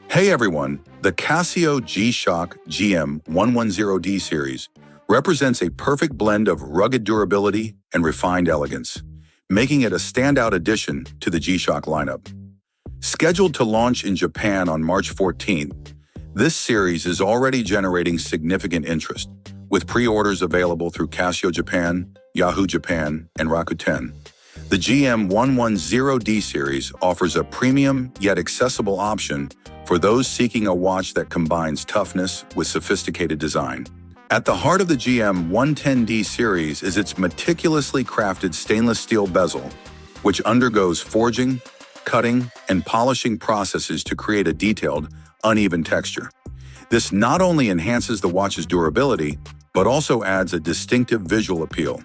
Hey everyone, the Casio G-Shock GM-110D series represents a perfect blend of rugged durability and refined elegance, making it a standout addition to the G-Shock lineup. Scheduled to launch in Japan on March 14th, this series is already generating significant interest, with pre-orders available through Casio Japan, Yahoo Japan, and Rakuten. The GM-110D series offers a premium yet accessible option for those seeking a watch that combines toughness with sophisticated design. At the heart of the GM-110D series is its meticulously crafted stainless steel bezel, which undergoes forging, cutting, and polishing processes to create a detailed, uneven texture. This not only enhances the watch's durability, but also adds a distinctive visual appeal.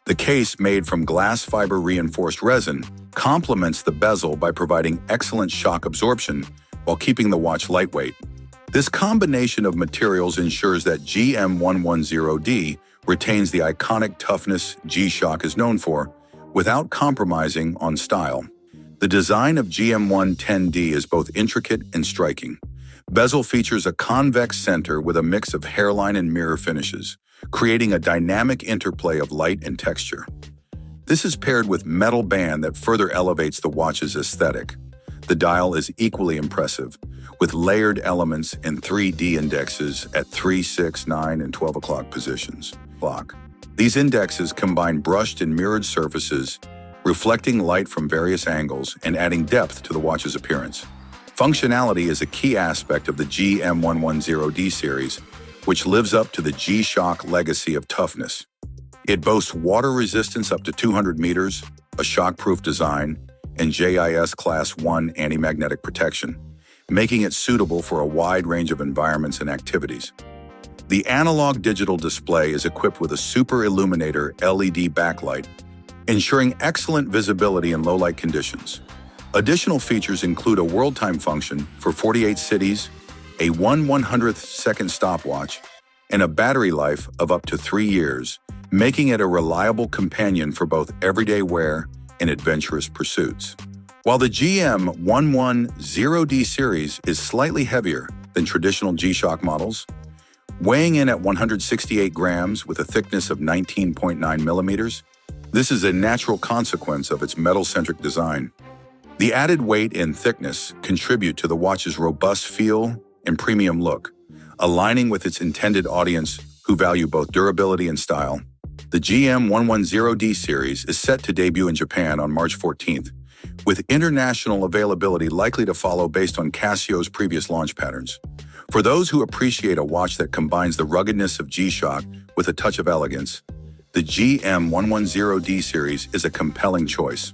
The case, made from glass fiber reinforced resin, complements the bezel by providing excellent shock absorption while keeping the watch lightweight. This combination of materials ensures that GM-110D retains the iconic toughness G-Shock is known for, without compromising on style. The design of GM-110D is both intricate and striking. Bezel features a convex center with a mix of hairline and mirror finishes, creating a dynamic interplay of light and texture. This is paired with metal band that further elevates the watch's aesthetic. The dial is equally impressive, with layered elements and 3D indexes at 3, 6, 9, and 12 o'clock positions. These indexes combine brushed and mirrored surfaces, reflecting light from various angles and adding depth to the watch's appearance. Functionality is a key aspect of the GM-110D series, which lives up to the G-Shock legacy of toughness. It boasts water resistance up to 200 meters, a shockproof design, and JIS Class 1 anti-magnetic protection, making it suitable for a wide range of environments and activities. The analog digital display is equipped with a super illuminator LED backlight, ensuring excellent visibility in low-light conditions. Additional features include a world time function for 48 cities, a 1/100th second stopwatch, and a battery life of up to 3 years, making it a reliable companion for both everyday wear and adventurous pursuits. While the GM-110D series is slightly heavier than traditional G-Shock models, weighing in at 168 grams with a thickness of 19.9 millimeters, this is a natural consequence of its metal-centric design. The added weight and thickness contribute to the watch's robust feel and premium look, aligning with its intended audience who value both durability and style. The GM-110D series is set to debut in Japan on March 14th, with international availability likely to follow based on Casio's previous launch patterns. For those who appreciate a watch that combines the ruggedness of G-Shock with a touch of elegance, the GM-110D series is a compelling choice.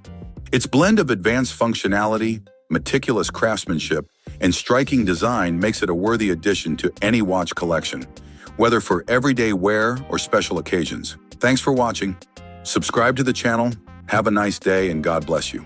Its blend of advanced functionality, meticulous craftsmanship, and striking design makes it a worthy addition to any watch collection, whether for everyday wear or special occasions. Thanks for watching. Subscribe to the channel, have a nice day, and God bless you.